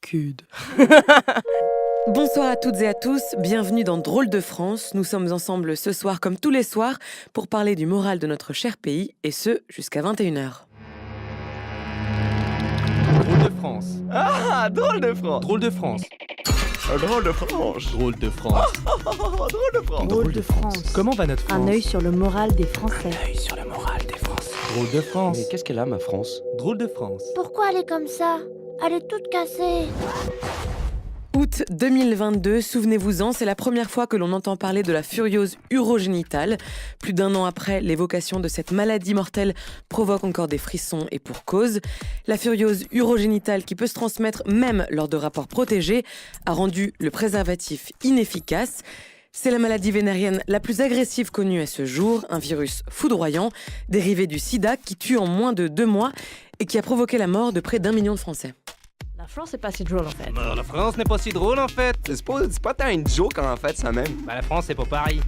Cud. Bonsoir à toutes et à tous, bienvenue dans Drôle de France. Nous sommes ensemble ce soir comme tous les soirs pour parler du moral de notre cher pays, et ce jusqu'à 21h. Drôle de France. Ah, drôle de France. Drôle de France. Drôle de France. Drôle de France. Drôle de France. Drôle de France. Comment va notre France? Un œil sur le moral des Français. sur le moral des Français. Drôle de France. Mais qu'est-ce qu'elle a, ma France? Drôle de France. Pourquoi elle est comme ça? Elle est toute cassée. Août 2022, souvenez-vous-en, c'est la première fois que l'on entend parler de la furiose urogénitale. Plus d'un an après, l'évocation de cette maladie mortelle provoque encore des frissons et pour cause. La furiose urogénitale, qui peut se transmettre même lors de rapports protégés, a rendu le préservatif inefficace. C'est la maladie vénérienne la plus agressive connue à ce jour, un virus foudroyant, dérivé du sida qui tue en moins de 2 mois et qui a provoqué la mort de près d'1 million de Français. La France, c'est pas si drôle en fait. Non, la France n'est pas si drôle en fait. C'est pas tant une joke en fait, ça même. Bah, la France, c'est pas pareil.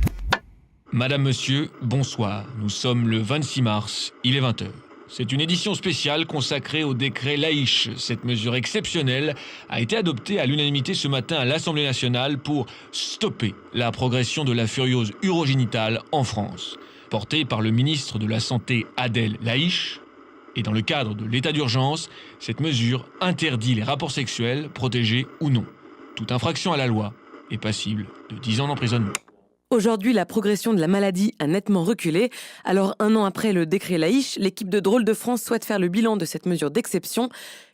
Madame, Monsieur, bonsoir. Nous sommes le 26 mars, il est 20h. C'est une édition spéciale consacrée au décret Laïche. Cette mesure exceptionnelle a été adoptée à l'unanimité ce matin à l'Assemblée nationale pour stopper la progression de la furiose urogénitale en France. Portée par le ministre de la Santé Adel Laïche, et dans le cadre de l'état d'urgence, cette mesure interdit les rapports sexuels, protégés ou non. Toute infraction à la loi est passible de 10 ans d'emprisonnement. Aujourd'hui, la progression de la maladie a nettement reculé. Alors, 1 an après le décret Laïche, l'équipe de Drôle de France souhaite faire le bilan de cette mesure d'exception.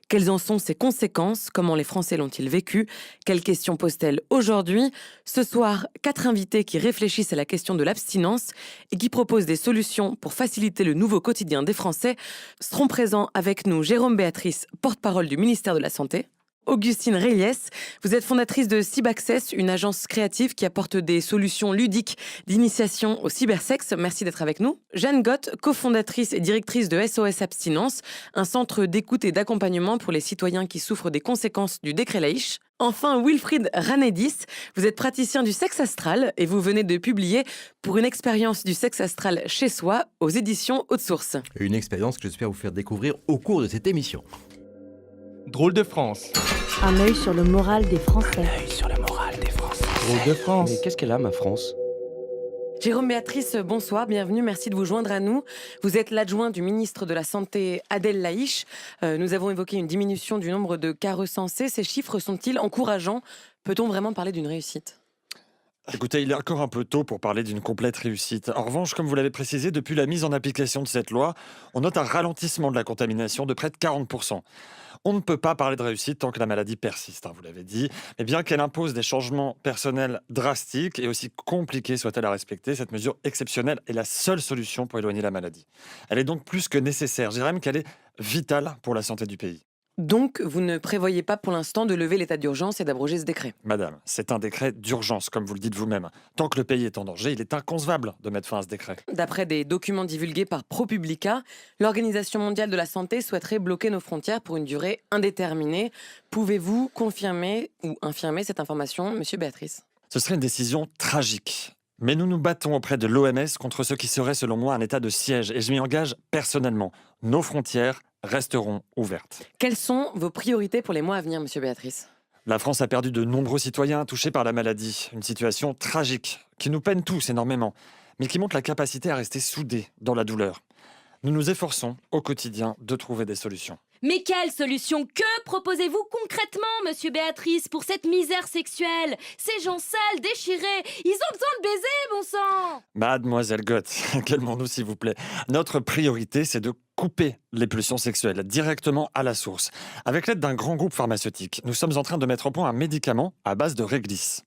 Quelles en sont ses conséquences? Comment les Français l'ont-ils vécu? Quelles questions pose-t-elle aujourd'hui? Ce soir, 4 invités qui réfléchissent à la question de l'abstinence et qui proposent des solutions pour faciliter le nouveau quotidien des Français seront présents avec nous Jérôme Béatrice, porte-parole du ministère de la Santé. Augustine Reyes, vous êtes fondatrice de Cybaccess, une agence créative qui apporte des solutions ludiques d'initiation au cybersexe. Merci d'être avec nous. Jeanne Gott, cofondatrice et directrice de SOS Abstinence, un centre d'écoute et d'accompagnement pour les citoyens qui souffrent des conséquences du décret Laïche. Enfin, Wilfried Ranedis, vous êtes praticien du sexe astral et vous venez de publier Pour une expérience du sexe astral chez soi aux éditions Haute Source. Une expérience que j'espère vous faire découvrir au cours de cette émission. Drôle de France. Un œil sur le moral des Français. sur le moral des Français. Drôle de France. Mais qu'est-ce qu'elle a, ma France? Jérôme Béatrice, bonsoir, bienvenue, merci de vous joindre à nous. Vous êtes l'adjoint du ministre de la Santé Adel Laïche. Nous avons évoqué une diminution du nombre de cas recensés. Ces chiffres sont-ils encourageants? Peut-on vraiment parler d'une réussite? Écoutez, il est encore un peu tôt pour parler d'une complète réussite. En revanche, comme vous l'avez précisé, depuis la mise en application de cette loi, on note un ralentissement de la contamination de près de 40%. On ne peut pas parler de réussite tant que la maladie persiste, vous l'avez dit. Mais bien qu'elle impose des changements personnels drastiques et aussi compliqués soit-elle à respecter, cette mesure exceptionnelle est la seule solution pour éloigner la maladie. Elle est donc plus que nécessaire. Je dirais même qu'elle est vitale pour la santé du pays. Donc, vous ne prévoyez pas pour l'instant de lever l'état d'urgence et d'abroger ce décret? Madame, c'est un décret d'urgence, comme vous le dites vous-même. Tant que le pays est en danger, il est inconcevable de mettre fin à ce décret. D'après des documents divulgués par ProPublica, l'Organisation mondiale de la santé souhaiterait bloquer nos frontières pour une durée indéterminée. Pouvez-vous confirmer ou infirmer cette information, monsieur Béatrice? Ce serait une décision tragique. Mais nous nous battons auprès de l'OMS contre ce qui serait, selon moi, un état de siège. Et je m'y engage personnellement. Nos frontières resteront ouvertes. Quelles sont vos priorités pour les mois à venir, monsieur Béatrice? La France a perdu de nombreux citoyens touchés par la maladie. Une situation tragique, qui nous peine tous énormément, mais qui montre la capacité à rester soudés dans la douleur. Nous nous efforçons au quotidien de trouver des solutions. Mais quelle solution? Que proposez-vous concrètement, monsieur Béatrice, pour cette misère sexuelle? Ces gens sales, déchirés, ils ont besoin de baiser, bon sang! Mademoiselle Gott, calmons-nous s'il vous plaît. Notre priorité, c'est de couper les pulsions sexuelles directement à la source. Avec l'aide d'un grand groupe pharmaceutique, nous sommes en train de mettre au point un médicament à base de réglisse.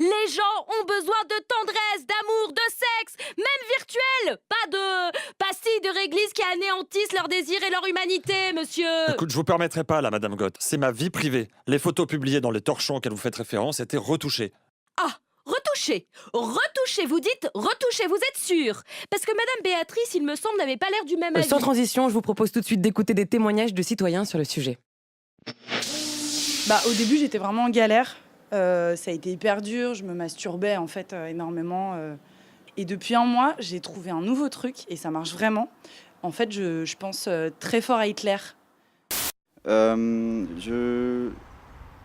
Les gens ont besoin de tendresse, d'amour, de sexe, même virtuel. Pas de pastilles de réglisse qui anéantissent leur désir et leur humanité, monsieur. Écoute, je vous permettrai pas là, Madame Gott. C'est ma vie privée. Les photos publiées dans les torchons auxquels vous faites référence étaient retouchées. Ah, retouchées. Retouchées, vous dites retouchées, vous êtes sûre? Parce que Madame Béatrice, il me semble, n'avait pas l'air du même avis. Sans transition, je vous propose tout de suite d'écouter des témoignages de citoyens sur le sujet. Au début, j'étais vraiment en galère. Ça a été hyper dur. Je me masturbais en fait énormément. Et depuis un mois, j'ai trouvé un nouveau truc et ça marche vraiment. En fait, je pense très fort à Hitler.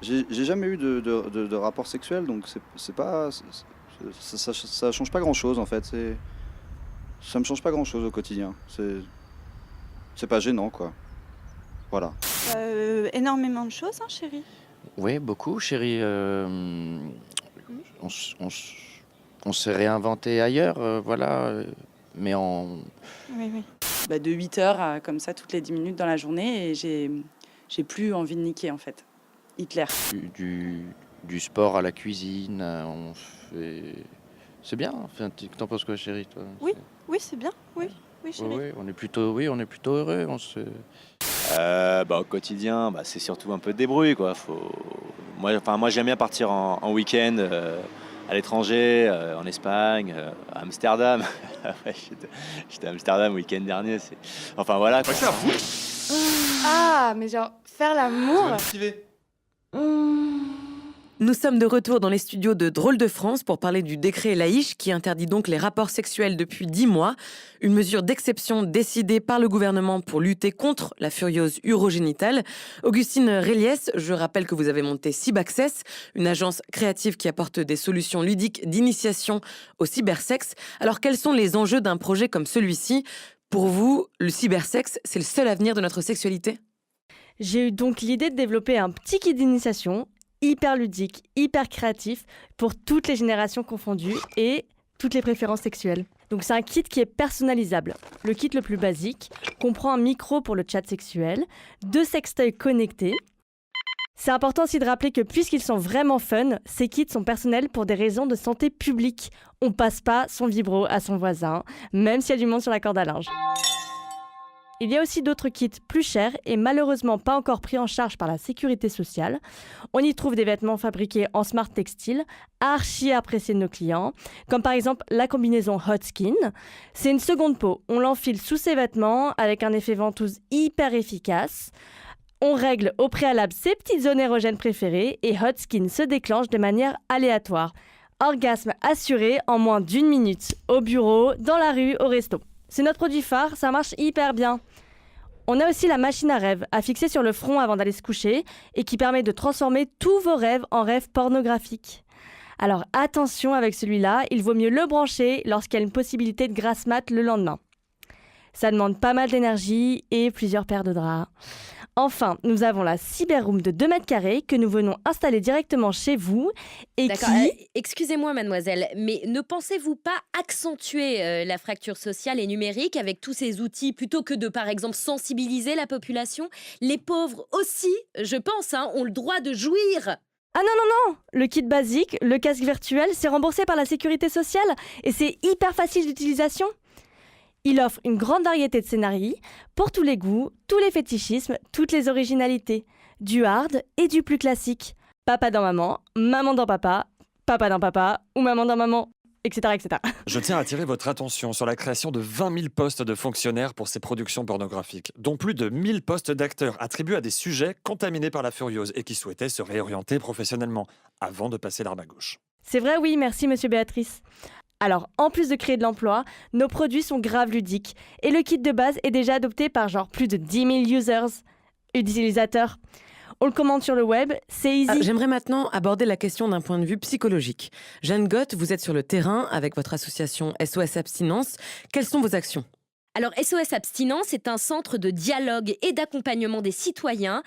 J'ai jamais eu de rapport sexuel, donc c'est pas ça change pas grand chose en fait. Ça me change pas grand chose au quotidien. C'est pas gênant quoi. Voilà. Énormément de choses, hein, chérie. Oui, beaucoup, chérie. On s'est réinventé ailleurs, voilà. Mais en... Oui. De 8h à comme ça toutes les 10 minutes dans la journée et j'ai plus envie de niquer en fait. Hitler. Du sport à la cuisine, on fait... C'est bien, enfin, t'en penses quoi, chérie, toi? Oui, c'est bien, oui, chérie. Oui, on est plutôt heureux, Au quotidien, c'est surtout un peu de débrouille, quoi. Moi, j'aime bien partir en week-end à l'étranger, en Espagne, à Amsterdam. J'étais à Amsterdam le week-end dernier. Enfin voilà. Quoi. Ah, mais genre, faire l'amour. Nous sommes de retour dans les studios de Drôle de France pour parler du décret Laïche qui interdit donc les rapports sexuels depuis 10 mois. Une mesure d'exception décidée par le gouvernement pour lutter contre la furiose urogénitale. Augustine Réliès, je rappelle que vous avez monté Cybaccess, une agence créative qui apporte des solutions ludiques d'initiation au cybersexe. Alors quels sont les enjeux d'un projet comme celui-ci? Pour vous, le cybersexe, c'est le seul avenir de notre sexualité? J'ai eu donc l'idée de développer un petit kit d'initiation hyper ludique, hyper créatif, pour toutes les générations confondues et toutes les préférences sexuelles. Donc c'est un kit qui est personnalisable. Le kit le plus basique comprend un micro pour le chat sexuel, 2 sextoys connectés. C'est important aussi de rappeler que puisqu'ils sont vraiment fun, ces kits sont personnels pour des raisons de santé publique. On passe pas son vibro à son voisin, même s'il y a du monde sur la corde à linge. Il y a aussi d'autres kits plus chers et malheureusement pas encore pris en charge par la sécurité sociale. On y trouve des vêtements fabriqués en smart textile, archi appréciés de nos clients, comme par exemple la combinaison Hot Skin. C'est une seconde peau, on l'enfile sous ses vêtements avec un effet ventouse hyper efficace. On règle au préalable ses petites zones érogènes préférées et Hot Skin se déclenche de manière aléatoire. Orgasme assuré en moins d'1 minute, au bureau, dans la rue, au resto. C'est notre produit phare, ça marche hyper bien. On a aussi la machine à rêve, à fixer sur le front avant d'aller se coucher et qui permet de transformer tous vos rêves en rêves pornographiques. Alors attention avec celui-là, il vaut mieux le brancher lorsqu'il y a une possibilité de grasse mat le lendemain. Ça demande pas mal d'énergie et plusieurs paires de draps. Enfin, nous avons la Cyberroom de 2 mètres carrés que nous venons installer directement chez vous et D'accord, excusez-moi mademoiselle, mais ne pensez-vous pas accentuer la fracture sociale et numérique avec tous ces outils plutôt que de, par exemple, sensibiliser la population? Les pauvres aussi, je pense, ont le droit de jouir. Ah non, le kit basique, le casque virtuel, c'est remboursé par la sécurité sociale et c'est hyper facile d'utilisation. Il offre une grande variété de scénarios pour tous les goûts, tous les fétichismes, toutes les originalités, du hard et du plus classique. Papa dans maman dans papa dans papa ou maman dans maman, etc. etc. Je tiens à attirer votre attention sur la création de 20 000 postes de fonctionnaires pour ces productions pornographiques, dont plus de 1000 postes d'acteurs attribués à des sujets contaminés par la furiose et qui souhaitaient se réorienter professionnellement avant de passer l'arme à gauche. C'est vrai, oui, merci Monsieur Béatrice. Alors, en plus de créer de l'emploi, nos produits sont grave ludiques et le kit de base est déjà adopté par plus de 10 000 utilisateurs. On le commande sur le web, c'est easy. J'aimerais maintenant aborder la question d'un point de vue psychologique. Jeanne Gott, vous êtes sur le terrain avec votre association SOS Abstinence. Quelles sont vos actions ? Alors SOS Abstinence est un centre de dialogue et d'accompagnement des citoyens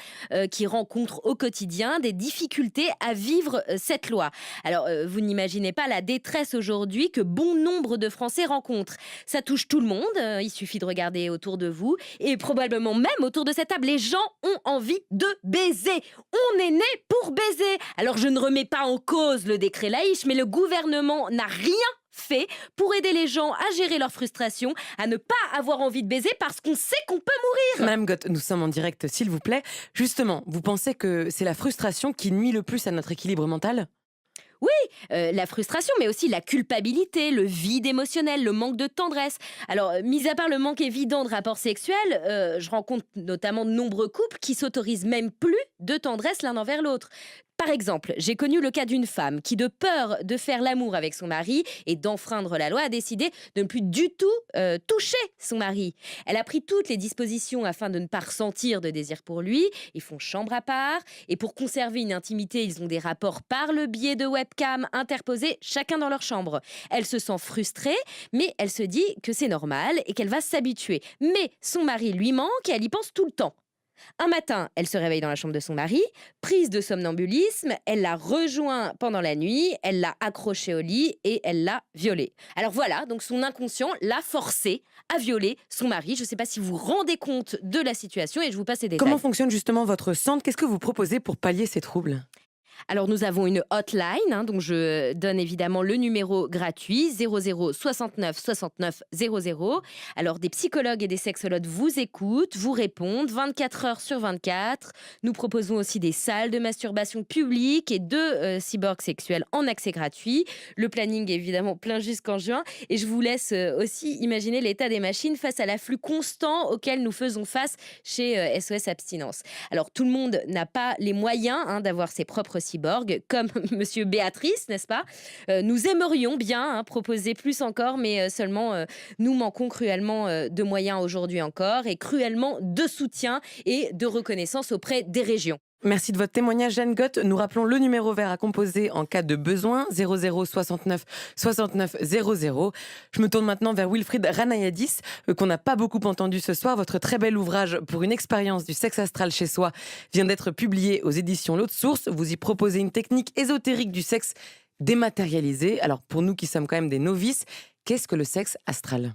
qui rencontrent au quotidien des difficultés à vivre cette loi. Alors vous n'imaginez pas la détresse aujourd'hui que bon nombre de Français rencontrent. Ça touche tout le monde, il suffit de regarder autour de vous et probablement même autour de cette table. Les gens ont envie de baiser. On est né pour baiser. Alors je ne remets pas en cause le décret Laïche, mais le gouvernement n'a rien fait pour aider les gens à gérer leur frustration, à ne pas avoir envie de baiser parce qu'on sait qu'on peut mourir. Madame Gott, nous sommes en direct, s'il vous plaît. Justement, vous pensez que c'est la frustration qui nuit le plus à notre équilibre mental ? La frustration, mais aussi la culpabilité, le vide émotionnel, le manque de tendresse. Alors, mis à part le manque évident de rapports sexuels, je rencontre notamment de nombreux couples qui s'autorisent même plus de tendresse l'un envers l'autre. Par exemple, j'ai connu le cas d'une femme qui, de peur de faire l'amour avec son mari et d'enfreindre la loi, a décidé de ne plus du tout toucher son mari. Elle a pris toutes les dispositions afin de ne pas ressentir de désir pour lui. Ils font chambre à part et pour conserver une intimité, ils ont des rapports par le biais de webcam interposés, chacun dans leur chambre. Elle se sent frustrée, mais elle se dit que c'est normal et qu'elle va s'habituer. Mais son mari lui manque et elle y pense tout le temps. Un matin, elle se réveille dans la chambre de son mari, prise de somnambulisme, elle l'a rejoint pendant la nuit, elle l'a accroché au lit et elle l'a violé. Alors voilà, donc son inconscient l'a forcé à violer son mari. Je ne sais pas si vous vous rendez compte de la situation et je vous passe les détails. Comment fonctionne justement votre centre? Qu'est-ce que vous proposez pour pallier ces troubles? Alors nous avons une hotline, donc je donne évidemment le numéro gratuit 00 69 69 00. Alors des psychologues et des sexologues vous écoutent, vous répondent 24 heures sur 24. Nous proposons aussi des salles de masturbation publiques et de cyborgs sexuels en accès gratuit. Le planning est évidemment plein jusqu'en juin et je vous laisse aussi imaginer l'état des machines face à l'afflux constant auquel nous faisons face chez SOS Abstinence. Alors tout le monde n'a pas les moyens d'avoir ses propres cyborg, comme Monsieur Béatrice, n'est-ce pas? Nous aimerions bien proposer plus encore, mais seulement nous manquons cruellement de moyens aujourd'hui encore et cruellement de soutien et de reconnaissance auprès des régions. Merci de votre témoignage, Jeanne Gott. Nous rappelons le numéro vert à composer en cas de besoin, 00 69 69 00. Je me tourne maintenant vers Wilfried Ranayadis, qu'on n'a pas beaucoup entendu ce soir. Votre très bel ouvrage pour une expérience du sexe astral chez soi vient d'être publié aux éditions L'Autre Source. Vous y proposez une technique ésotérique du sexe dématérialisé. Alors, pour nous qui sommes quand même des novices, qu'est-ce que le sexe astral ?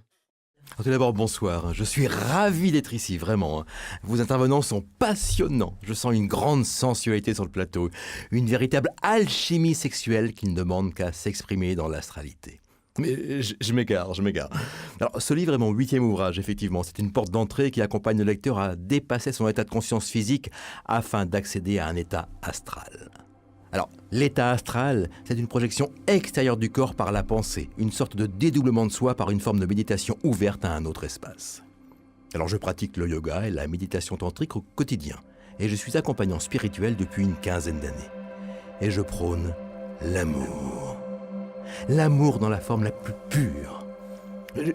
Tout d'abord, bonsoir. Je suis ravi d'être ici, vraiment. Vos intervenants sont passionnants. Je sens une grande sensualité sur le plateau. Une véritable alchimie sexuelle qui ne demande qu'à s'exprimer dans l'astralité. Mais je m'égare. Alors, ce livre est mon 8e ouvrage, effectivement. C'est une porte d'entrée qui accompagne le lecteur à dépasser son état de conscience physique afin d'accéder à un état astral. Alors, l'état astral, c'est une projection extérieure du corps par la pensée, une sorte de dédoublement de soi par une forme de méditation ouverte à un autre espace. Alors, je pratique le yoga et la méditation tantrique au quotidien, et je suis accompagnant spirituel depuis une 15aine d'années. Et je prône l'amour. L'amour dans la forme la plus pure.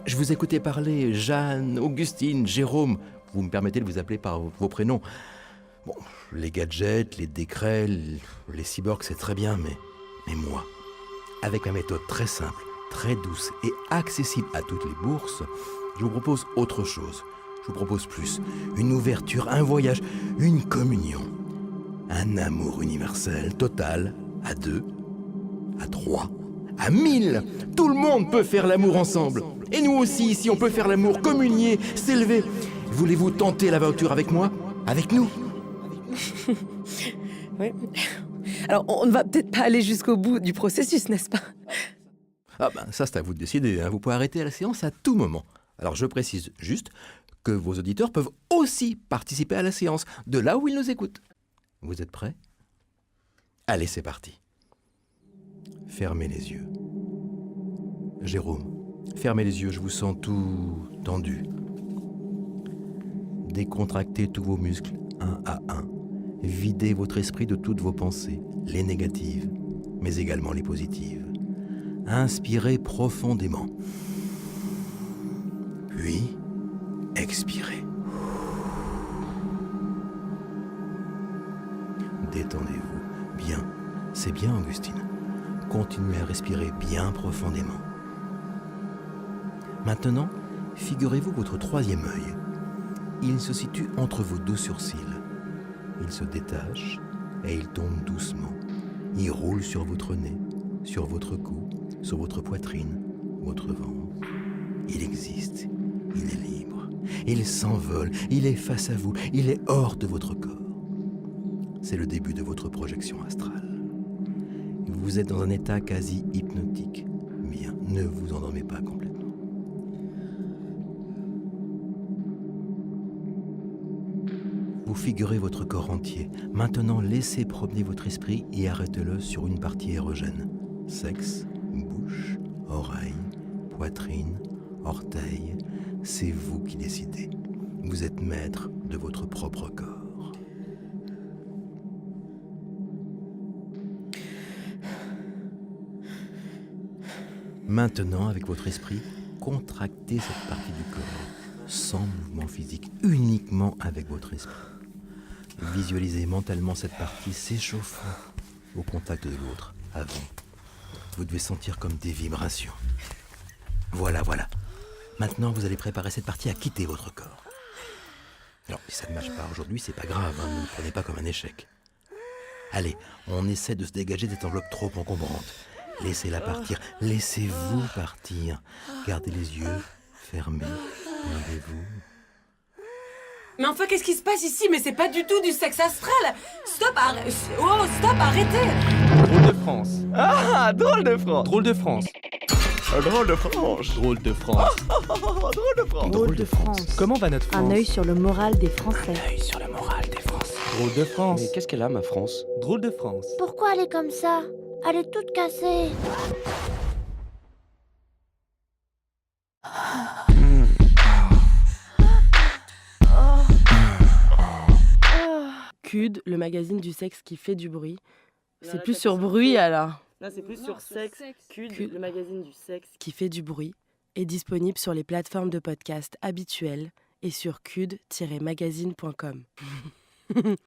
Je vous écoutais parler, Jeanne, Augustine, Jérôme, vous me permettez de vous appeler par vos prénoms. Bon, les gadgets, les décrets, les cyborgs, c'est très bien, mais moi, avec ma méthode très simple, très douce et accessible à toutes les bourses, je vous propose autre chose. Je vous propose plus. Une ouverture, un voyage, une communion. Un amour universel, total, à 2, à 3, à 1000. Tout le monde peut faire l'amour ensemble. Et nous aussi, ici, on peut faire l'amour, communier, s'élever. Voulez-vous tenter l'aventure avec moi? Avec nous? Oui. Alors, on ne va peut-être pas aller jusqu'au bout du processus, n'est-ce pas? Ah ben, ça c'est à vous de décider, hein. Vous pouvez arrêter la séance à tout moment. Alors je précise juste que vos auditeurs peuvent aussi participer à la séance, de là où ils nous écoutent. Vous êtes prêts? Allez, c'est parti. Fermez les yeux. Jérôme, fermez les yeux, je vous sens tout tendu. Décontractez tous vos muscles, un à un. Videz votre esprit de toutes vos pensées, les négatives, mais également les positives. Inspirez profondément. Puis, expirez. Détendez-vous. Bien. C'est bien, Augustine. Continuez à respirer bien profondément. Maintenant, figurez-vous votre 3e œil. Il se situe entre vos 2 sourcils. Il se détache et il tombe doucement. Il roule sur votre nez, sur votre cou, sur votre poitrine, votre ventre. Il existe, il est libre. Il s'envole, il est face à vous, il est hors de votre corps. C'est le début de votre projection astrale. Vous êtes dans un état quasi hypnotique. Bien, ne vous endormez pas complètement. Vous figurez votre corps entier. Maintenant, laissez promener votre esprit et arrêtez-le sur une partie érogène. Sexe, bouche, oreille, poitrine, orteil, c'est vous qui décidez. Vous êtes maître de votre propre corps. Maintenant, avec votre esprit, contractez cette partie du corps, sans mouvement physique, uniquement avec votre esprit. Visualisez mentalement cette partie s'échauffant au contact de l'autre, à vous. Vous devez sentir comme des vibrations. Voilà. Maintenant, vous allez préparer cette partie à quitter votre corps. Alors, si ça ne marche pas aujourd'hui, c'est pas grave, ne le prenez pas comme un échec. Allez, on essaie de se dégager de cette enveloppe trop encombrante. Laissez-la partir, laissez-vous partir. Gardez les yeux fermés, regardez-vous. Mais enfin, qu'est-ce qui se passe ici? Mais c'est pas du tout du sexe astral. Stop, arrêtez. Drôle de France. Ah, drôle de France. Drôle de France. Drôle de France. Drôle de France. Drôle de France. Drôle de France. Comment va notre France? Un œil sur le moral des Français. Sur le moral des Français. Drôle de France. Mais qu'est-ce qu'elle a, ma France? Drôle de France. Pourquoi elle est comme ça? Elle est toute cassée. CUD, le magazine du sexe qui fait du bruit. C'est plus sur bruit alors. Non, c'est plus sur sexe. CUD, le magazine du sexe qui fait du bruit, est disponible sur les plateformes de podcast habituelles et sur cud-magazine.com.